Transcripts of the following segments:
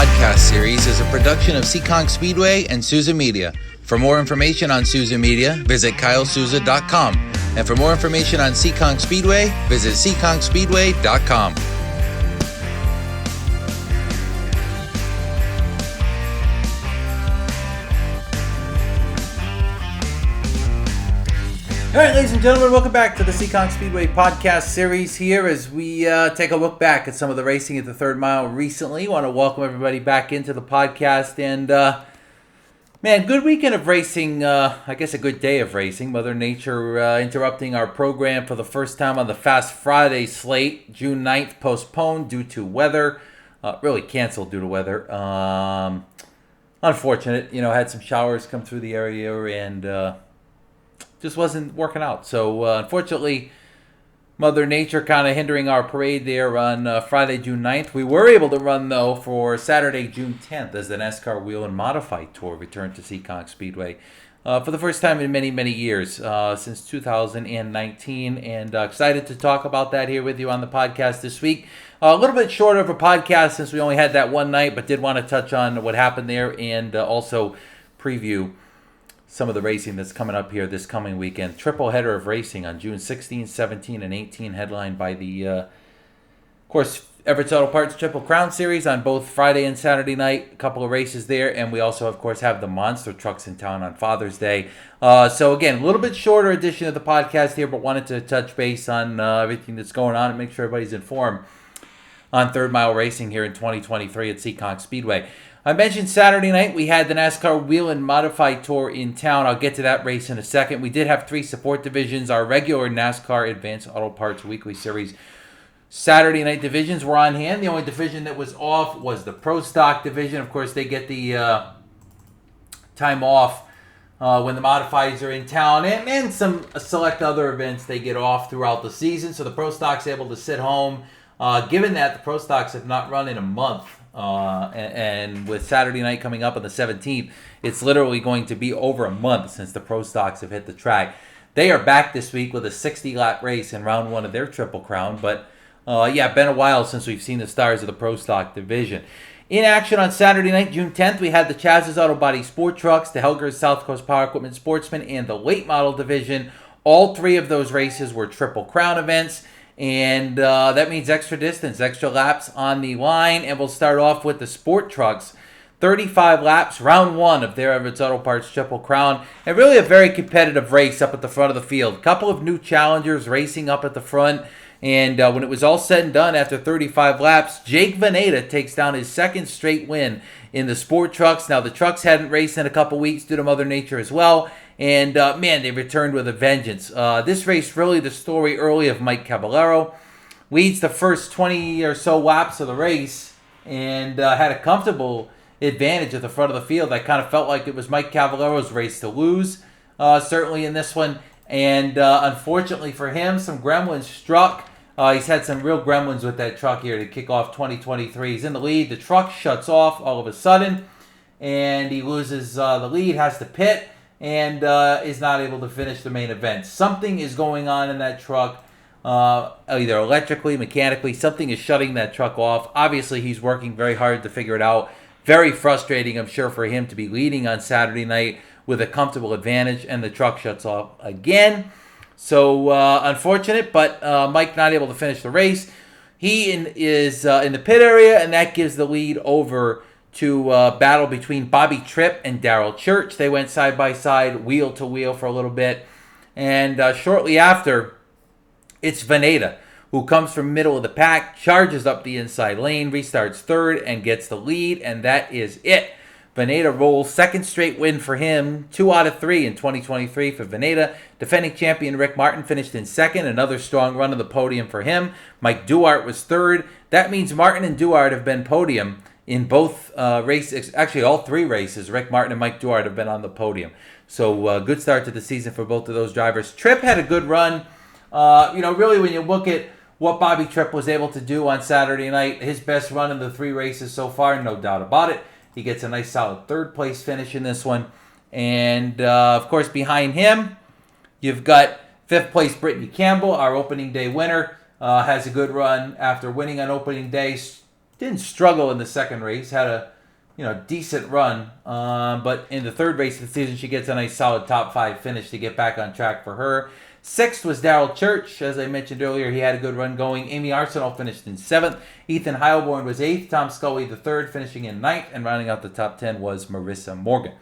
podcast series is a production of Seekonk Speedway and Souza Media. For more information on Souza Media, visit kylesouza.com. And for more information on Seekonk Speedway, visit seekonkspeedway.com. All right, ladies and gentlemen, welcome back to the Seekonk Speedway podcast series here as we take a look back at some of the racing at the third mile recently. Want to welcome everybody back into the podcast. And, man, good weekend of racing. I guess a good day of racing. Mother Nature interrupting our program for the first time on the Fast Friday slate. June 9th postponed due to weather. Really canceled due to weather. Unfortunate. You know, had some showers come through the area and just wasn't working out. So, unfortunately, Mother Nature kind of hindering our parade there on Friday, June 9th. We were able to run, though, for Saturday, June 10th as the NASCAR Wheel and Modified Tour returned to Seekonk Speedway for the first time in many, many years, since 2019. And excited to talk about that here with you on the podcast this week. A little bit shorter of a podcast since we only had that one night, but did want to touch on what happened there and also preview some of the racing that's coming up here this coming weekend. Triple header of racing on June 16, 17, and 18, headlined by the, of course, Everett's Auto Parts Triple Crown Series on both Friday and Saturday night. A couple of races there, and we also, of course, have the monster trucks in town on Father's Day. So, again, a little bit shorter edition of the podcast here, but wanted to touch base on everything that's going on and make sure everybody's informed on third mile racing here in 2023 at Seekonk Speedway. I mentioned Saturday night we had the NASCAR Wheel and Modified Tour in town. I'll get to that race in a second. We did have three support divisions. Our regular NASCAR Advanced Auto Parts Weekly Series Saturday night divisions were on hand. The only division that was off was the Pro Stock division. Of course, they get the time off when the modifieds are in town, and some select other events they get off throughout the season. So the Pro Stock's able to sit home. Given that the Pro Stocks have not run in a month, and with Saturday night coming up on the 17th, it's literally going to be over a month since the Pro Stocks have hit the track. They are back this week with a 60-lap race in round one of their Triple Crown, but been a while since we've seen the stars of the Pro Stock division. In action on Saturday night, June 10th, we had the Chaz's Auto Body Sport Trucks, the Helgers South Coast Power Equipment Sportsman, and the Late Model division. All three of those races were Triple Crown events. And that means extra distance, extra laps on the line. And we'll start off with the Sport Trucks. 35 laps, round one of their Everett's Auto Parts Triple Crown. And really a very competitive race up at the front of the field. A couple of new challengers racing up at the front. And when it was all said and done after 35 laps, Jake Veneta takes down his second straight win in the Sport Trucks. Now, the trucks hadn't raced in a couple weeks due to Mother Nature as well. And, they returned with a vengeance. This race, really the story early of Mike Caballero. Leads the first 20 or so laps of the race and had a comfortable advantage at the front of the field. I kind of felt like it was Mike Caballero's race to lose, certainly in this one. And unfortunately for him, some gremlins struck. He's had some real gremlins with that truck here to kick off 2023. He's in the lead. The truck shuts off all of a sudden, and he loses the lead, has to pit, and is not able to finish the main event. Something is going on in that truck, either electrically, mechanically. Something is shutting that truck off. Obviously, he's working very hard to figure it out. Very frustrating, I'm sure, for him to be leading on Saturday night with a comfortable advantage, and the truck shuts off again. So, unfortunate, but Mike not able to finish the race. He is in the pit area, and that gives the lead over to battle between Bobby Tripp and Darrell Church. They went side by side, wheel to wheel for a little bit. And shortly after, it's Veneta, who comes from middle of the pack, charges up the inside lane, restarts third, and gets the lead. And that is it. Veneta rolls, second straight win for him, 2 out of 3 in 2023 for Veneta. Defending champion Rick Martin finished in second, another strong run on the podium for him. Mike Duarte was third. That means Martin and Duarte have been podium in both races, actually all three races. Rick Martin and Mike Duarte have been on the podium. So good start to the season for both of those drivers. Tripp had a good run. Really when you look at what Bobby Tripp was able to do on Saturday night, his best run in the three races so far, no doubt about it. He gets a nice solid third place finish in this one. And, of course, behind him, you've got fifth place Brittany Campbell, our opening day winner. Has a good run after winning on opening day. Didn't struggle in the second race. Had a decent run. But in the third race of the season, she gets a nice solid top 5 finish to get back on track for her. Sixth was Darrell Church. As I mentioned earlier, he had a good run going. Amy Arsenal finished in 7th. Ethan Heilborn was 8th. Tom Scully the 3rd, finishing in 9th. And rounding out the top 10 was Marissa Morgan.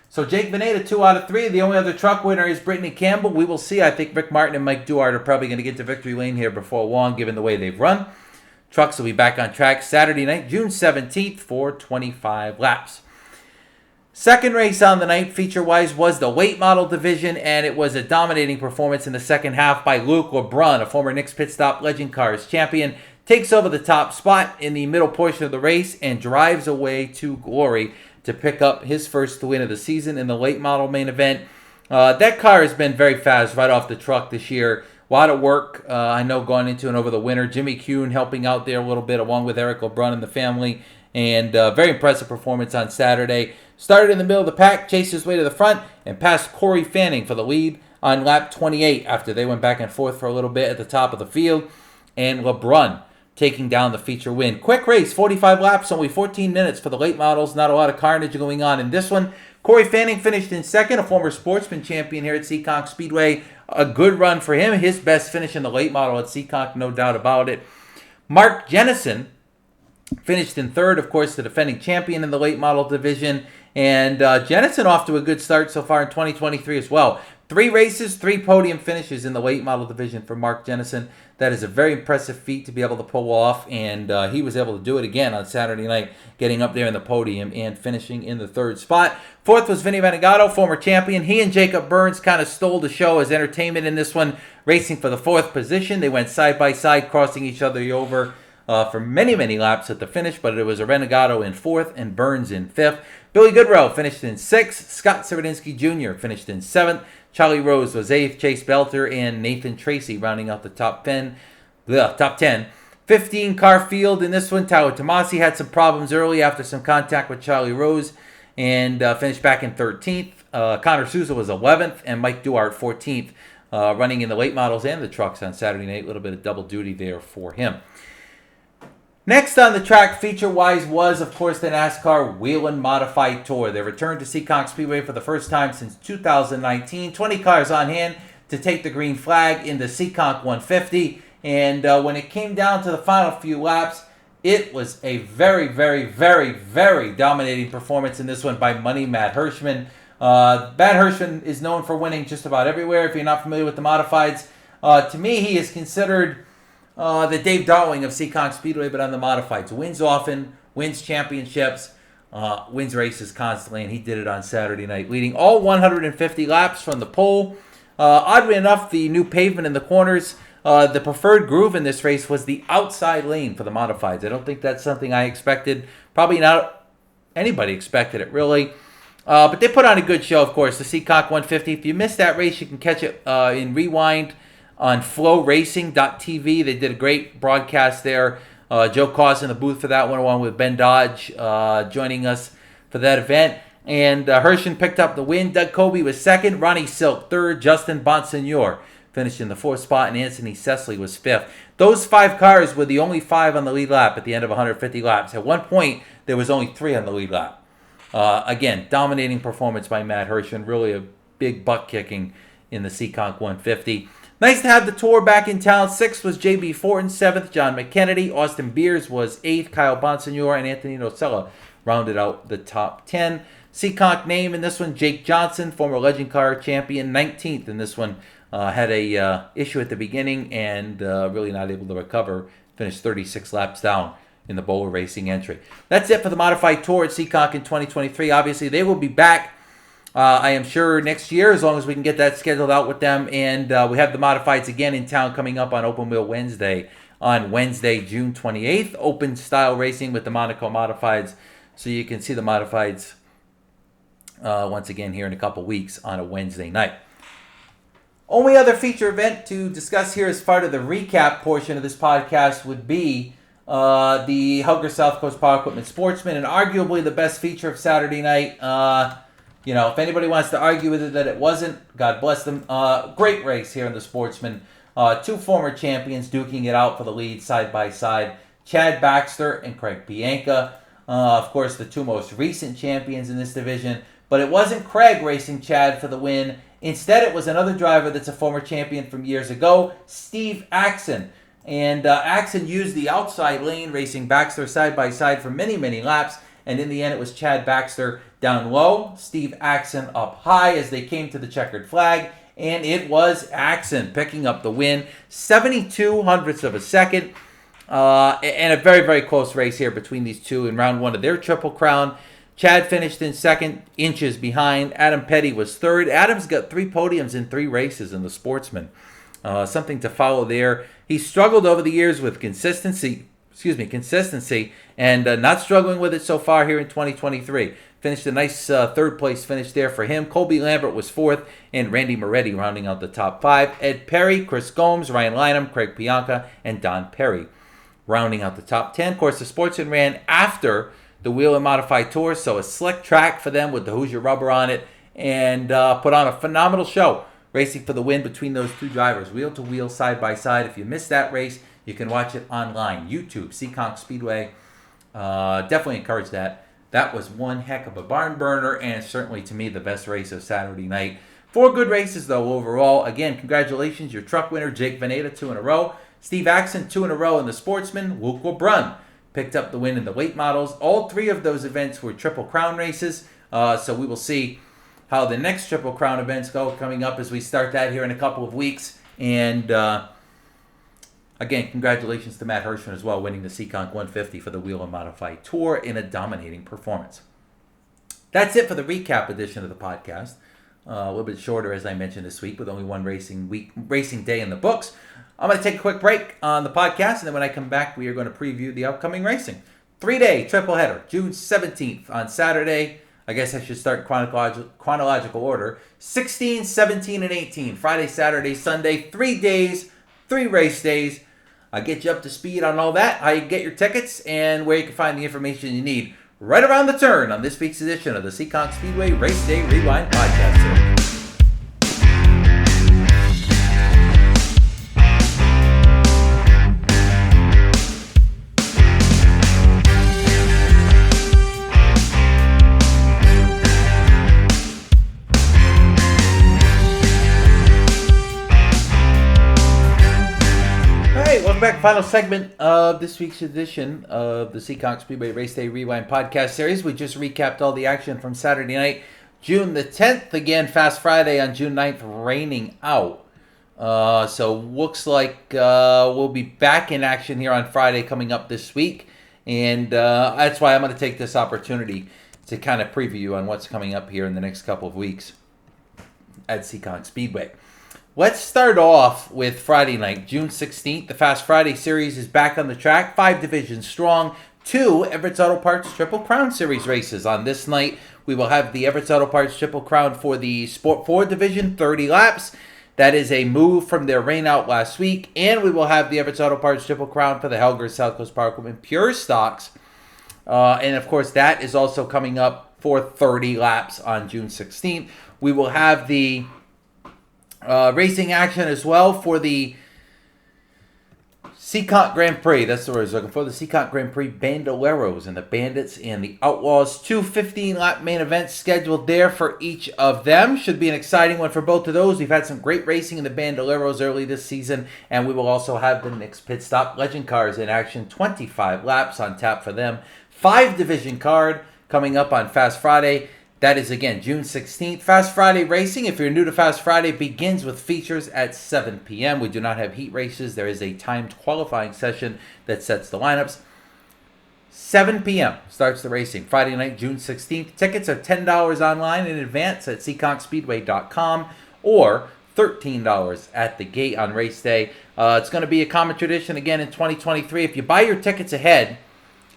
So Jake Veneta, 2 out of 3. The only other truck winner is Brittany Campbell. We will see. I think Rick Martin and Mike Duarte are probably going to get to victory lane here before long, given the way they've run. Trucks will be back on track Saturday night, June 17th, for 25 laps. Second race on the night, feature-wise, was the late model division, and it was a dominating performance in the second half by Luke LeBrun, a former Knicks Pit Stop Legend Cars champion. Takes over the top spot in the middle portion of the race and drives away to glory to pick up his first win of the season in the late model main event. That car has been very fast right off the truck this year. A lot of work, I know, going into and over the winter. Jimmy Kuhn helping out there a little bit, along with Eric LeBrun and the family. And very impressive performance on Saturday. Started in the middle of the pack, chased his way to the front, and passed Corey Fanning for the lead on lap 28 after they went back and forth for a little bit at the top of the field. And LeBrun taking down the feature win. Quick race, 45 laps, only 14 minutes for the late models. Not a lot of carnage going on in this one. Corey Fanning finished in 2nd, a former sportsman champion here at Seekonk Speedway. A good run for him. His best finish in the late model at Seekonk, no doubt about it. Mark Jennison finished in 3rd, of course, the defending champion in the late model division. And Jennison off to a good start so far in 2023 as well. 3 races, 3 podium finishes in the late model division for Mark Jennison. That is a very impressive feat to be able to pull off, and he was able to do it again on Saturday night, getting up there in the podium and finishing in the 3rd spot. 4th was Vinny Venagato, former champion. He and Jacob Burns kind of stole the show as entertainment in this one, racing for the 4th position. They went side by side, crossing each other over for many, many laps at the finish, but it was a Venagato in 4th and Burns in 5th. Billy Goodrow finished in 6th. Scott Sierodinsky Jr. finished in 7th. Charlie Rose was 8th. Chase Belter and Nathan Tracy rounding out the top 10. 15-car field in this one. Tyler Tomasi had some problems early after some contact with Charlie Rose and finished back in 13th. Connor Souza was 11th, and Mike Duarte 14th, running in the late models and the trucks on Saturday night. A little bit of double duty there for him. Next on the track, feature-wise, was, of course, the NASCAR Whelen Modified Tour. They returned to Seekonk Speedway for the first time since 2019. 20 cars on hand to take the green flag in the Seekonk 150. And when it came down to the final few laps, it was a very, very, very, very dominating performance in this one by Money Matt Hirschman. Matt Hirschman is known for winning just about everywhere. If you're not familiar with the modifieds, to me, he is considered the Dave Darling of Seekonk Speedway, but on the modifieds. Wins often, wins championships, wins races constantly, and he did it on Saturday night, leading all 150 laps from the pole. Oddly enough, the new pavement in the corners, the preferred groove in this race was the outside lane for the modifieds. I don't think that's something I expected. Probably not anybody expected it, really. But they put on a good show, of course, the Seekonk 150. If you missed that race, you can catch it in rewind on flowracing.tv. They did a great broadcast there. Joe Coss in the booth for that one, along with Ben Dodge joining us for that event. And Hirschman picked up the win. Doug Colby was 2nd. Ronnie Silk 3rd. Justin Bonsignor finished in the 4th spot, and Anthony Cecily was 5th. Those 5 cars were the only 5 on the lead lap at the end of 150 laps. At one point, there was only 3 on the lead lap. Again, dominating performance by Matt Hirschman. Really a big butt kicking in the Seekonk 150. Nice to have the tour back in town. 6th was J.B. Fortin, 7th John McKennedy, Austin Beers was 8th, Kyle Bonsignor and Anthony Nocella rounded out the top 10. Seekonk name in this one, Jake Johnson, former Legend Car champion, 19th in this one. Had a issue at the beginning and really not able to recover. Finished 36 laps down in the Bowler Racing entry. That's it for the Modified Tour at Seekonk in 2023. Obviously, they will be back I am sure next year, as long as we can get that scheduled out with them. And we have the Modifieds again in town coming up on Open Wheel Wednesday, on Wednesday, June 28th. Open style racing with the Monaco Modifieds. So you can see the Modifieds once again here in a couple weeks on a Wednesday night. Only other feature event to discuss here as part of the recap portion of this podcast would be the Hugger South Coast Power Equipment Sportsman, and arguably the best feature of Saturday night. If anybody wants to argue with it that it wasn't, God bless them. Great race here in the Sportsman. 2 former champions duking it out for the lead side by side. Chad Baxter and Craig Bianca. Of course, the two most recent champions in this division. But it wasn't Craig racing Chad for the win. Instead, it was another driver that's a former champion from years ago, Steve Axon. And Axon used the outside lane, racing Baxter side by side for many, many laps. And in the end, it was Chad Baxter down low, Steve Axon up high as they came to the checkered flag. And it was Axon picking up the win, 72 hundredths of a second. And a very, very close race here between these two in round one of their Triple Crown. Chad finished in second, inches behind. Adam Petty was third. Adam's got 3 podiums in 3 races in the Sportsman. Something to follow there. He struggled over the years with consistency, and not struggling with it so far here in 2023. Finished a nice third place finish there for him. Colby Lambert was fourth, and Randy Moretti rounding out the top 5. Ed Perry, Chris Gomes, Ryan Lynham, Craig Pianca, and Don Perry rounding out the top 10. Of course, the Sportsman ran after the Wheel and Modified Tour, so a slick track for them with the Hoosier rubber on it, and put on a phenomenal show, racing for the win between those two drivers, wheel to wheel, side by side. If you missed that race, you can watch it online, YouTube, Seekonk Speedway. Definitely encourage that. That was one heck of a barn burner, and certainly to me the best race of Saturday night. 4 good races though overall. Again, congratulations, your truck winner Jake Veneta, 2 in a row. Steve Axon, 2 in a row in the Sportsman. Luke LeBrun picked up the win in the late models. All 3 of those events were Triple Crown races, so we will see how the next Triple Crown events go coming up as we start that here in a couple of weeks. And again, congratulations to Matt Hirschman as well, winning the Seekonk 150 for the Wheel and Modified Tour in a dominating performance. That's it for the recap edition of the podcast. A little bit shorter, as I mentioned, this week, with only one racing day in the books. I'm going to take a quick break on the podcast, and then when I come back, we are going to preview the upcoming racing. 3-day triple header, June 17th on Saturday. I guess I should start in chronological order. 16, 17, and 18. Friday, Saturday, Sunday. 3 days, 3 race days. I'll get you up to speed on all that, how you get your tickets, and where you can find the information you need right around the turn on this week's edition of the Seekonk Speedway Race Day Rewind Podcast Series. Back, final segment of this week's edition of the Seekonk Speedway Race Day Rewind Podcast Series. We just recapped all the action from Saturday night, June the 10th. Again, Fast Friday on June 9th, raining out. So looks like we'll be back in action here on Friday coming up this week. And that's why I'm going to take this opportunity to kind of preview on what's coming up here in the next couple of weeks at Seekonk Speedway. Let's start off with Friday night, June 16th. The Fast Friday Series is back on the track, 5 divisions strong. 2 Everett's Auto Parts Triple Crown Series races. On this night, we will have the Everett's Auto Parts Triple Crown for the Sport 4 division, 30 laps. That is a move from their rain out last week. And we will have the Everett's Auto Parts Triple Crown for the Helger South Coast Power Equipment Pure Stocks. And of course, that is also coming up for 30 laps on June 16th. We will have the racing action as well for the Seekonk Grand Prix. That's the word I was looking for. The Seekonk Grand Prix Bandoleros and the Bandits and the Outlaws. 2 15-lap main events scheduled there for each of them. Should be an exciting one for both of those. We've had some great racing in the Bandoleros early this season, and we will also have the Nick's Pit Stop Legend Cars in action. 25 laps on tap for them. 5-division card coming up on Fast Friday. That is, again, June 16th. Fast Friday racing, if you're new to Fast Friday, begins with features at 7 p.m. We do not have heat races. There is a timed qualifying session that sets the lineups. 7 p.m. starts the racing. Friday night, June 16th. Tickets are $10 online in advance at SeekonkSpeedway.com or $13 at the gate on race day. It's going to be a common tradition again in 2023. If you buy your tickets ahead,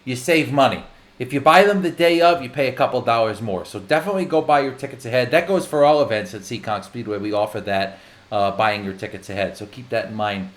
you save money. If you buy them the day of, you pay a couple dollars more. So definitely go buy your tickets ahead. That goes for all events at Seekonk Speedway. We offer that, buying your tickets ahead. So keep that in mind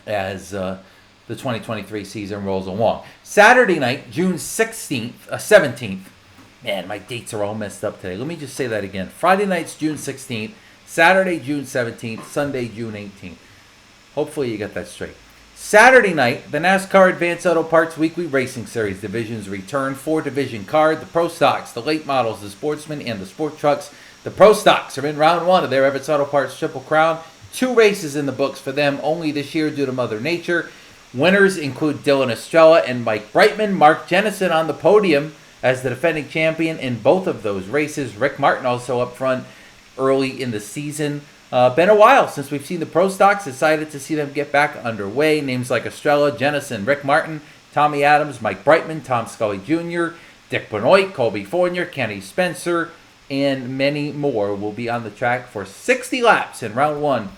as the 2023 season rolls along. Saturday night, June 17th. Man, my dates are all messed up today. Let me just say that again. Friday night's June 16th. Saturday, June 17th. Sunday, June 18th. Hopefully you got that straight. Saturday night, the NASCAR Advanced Auto Parts Weekly Racing Series divisions return. 4-division card, the Pro Stocks, the Late Models, the Sportsmen, and the Sport Trucks. The Pro Stocks are in round one of their Everett's Auto Parts Triple Crown. 2 races in the books for them only this year due to Mother Nature. Winners include Dylan Estrella and Mike Brightman. Mark Jennison on the podium as the defending champion in both of those races. Rick Martin also up front early in the season. Been a while since we've seen the Pro Stocks. Excited to see them get back underway. Names like Estrella, Jennison, Rick Martin, Tommy Adams, Mike Brightman, Tom Scully Jr., Dick Benoit, Colby Fournier, Kenny Spencer, and many more will be on the track for 60 laps in round one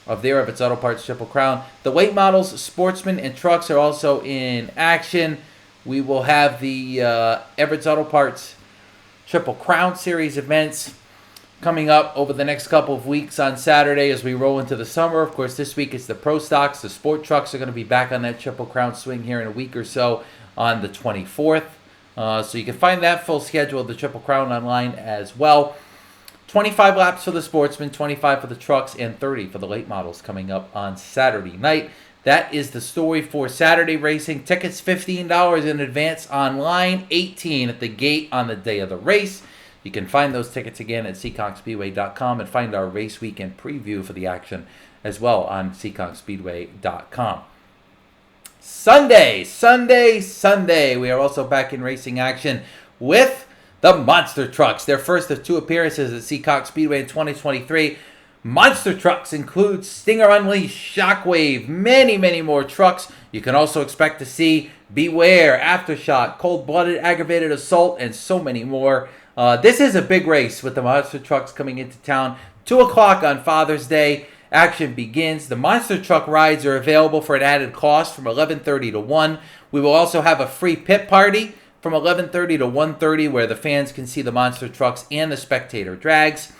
of their Everett's Auto Parts Triple Crown. The late models, Sportsmen, and Trucks are also in action. We will have the Everett's Auto Parts Triple Crown Series events coming up over the next couple of weeks on Saturday as we roll into the summer. Of course, this week it's the Pro Stocks. The Sport Trucks are going to be back on that Triple Crown swing here in a week or so on the 24th. So you can find that full schedule of the Triple Crown online as well. 25 laps for the Sportsmen, 25 for the Trucks, and 30 for the late models coming up on Saturday night. That is the story for Saturday racing. Tickets $15 in advance online, $18 at the gate on the day of the race. You can find those tickets again at SeekonkSpeedway.com and find our race weekend preview for the action as well on SeekonkSpeedway.com. Sunday. We are also back in racing action with the Monster Trucks. Their first of 2 appearances at Seekonk Speedway in 2023. Monster Trucks include Stinger Unleashed, Shockwave, many more trucks. You can also expect to see Beware, Aftershock, Cold Blooded, Aggravated Assault, and so many more. This is a big race with the Monster Trucks coming into town. 2 o'clock on Father's Day. Action begins. The Monster Truck rides are available for an added cost from 11:30 to 1. We will also have a free pit party from 11:30 to 1:30 where the fans can see the Monster Trucks and the spectator drags.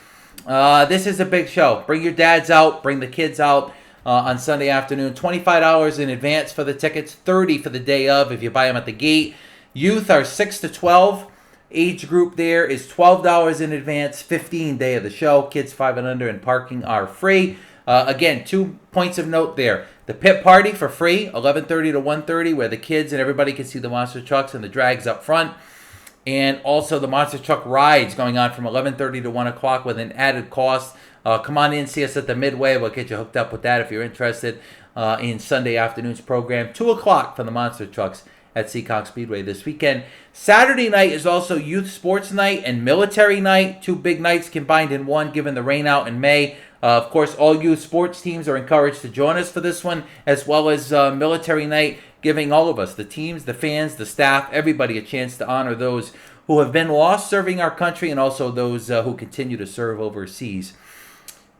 This is a big show. Bring your dads out. Bring the kids out on Sunday afternoon. $25 in advance for the tickets. $30 for the day of if you buy them at the gate. Youth are 6 to 12. Age group there is $12 in advance, $15 day of the show. Kids 5 and under and parking are free. Again, 2 points of note there. The pit party for free, 11:30 to 1:30, where the kids and everybody can see the Monster Trucks and the drags up front. And also the Monster Truck rides going on from 11:30 to 1 o'clock with an added cost. Come on in, see us at the Midway. We'll get you hooked up with that if you're interested in Sunday afternoon's program. 2 o'clock for the Monster Trucks at Seekonk Speedway this weekend. Saturday night is also Youth Sports Night and Military Night. 2 big nights combined in one given the rain out in May. Of course, all youth sports teams are encouraged to join us for this one, as well as Military Night, giving all of us, the teams, the fans, the staff, everybody a chance to honor those who have been lost serving our country and also those who continue to serve overseas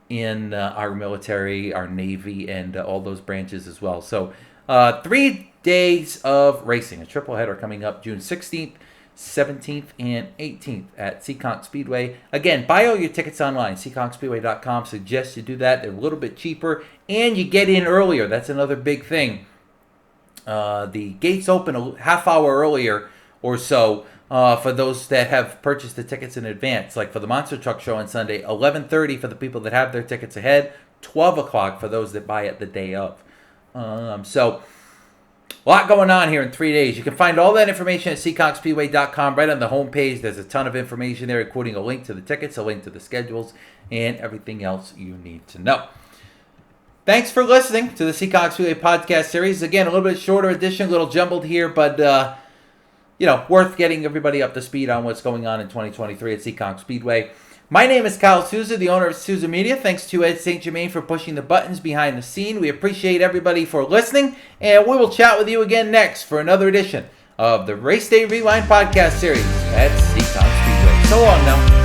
in our military, our Navy, and all those branches as well. So 3 days of racing. A triple header coming up June 16th, 17th, and 18th at Seekonk Speedway. Again, buy all your tickets online. SeekonkSpeedway.com suggests you do that. They're a little bit cheaper, and you get in earlier. That's another big thing. The gates open a half hour earlier or so for those that have purchased the tickets in advance. Like for the Monster Truck Show on Sunday, 11:30 for the people that have their tickets ahead, 12 o'clock for those that buy it the day of. So a lot going on here in 3 days. You can find all that information at SeekonkSpeedway.com. Right on the homepage, there's a ton of information there, including a link to the tickets, a link to the schedules, and everything else you need to know. Thanks for listening to the Seekonk Speedway podcast series. Again, a little bit shorter edition, a little jumbled here, but worth getting everybody up to speed on what's going on in 2023 at Seekonk Speedway. My name is Kyle Souza, the owner of Souza Media. Thanks to Ed St. Germain for pushing the buttons behind the scene. We appreciate everybody for listening, and we will chat with you again next for another edition of the Race Day Rewind podcast series at Seekonk Speedway. So long now.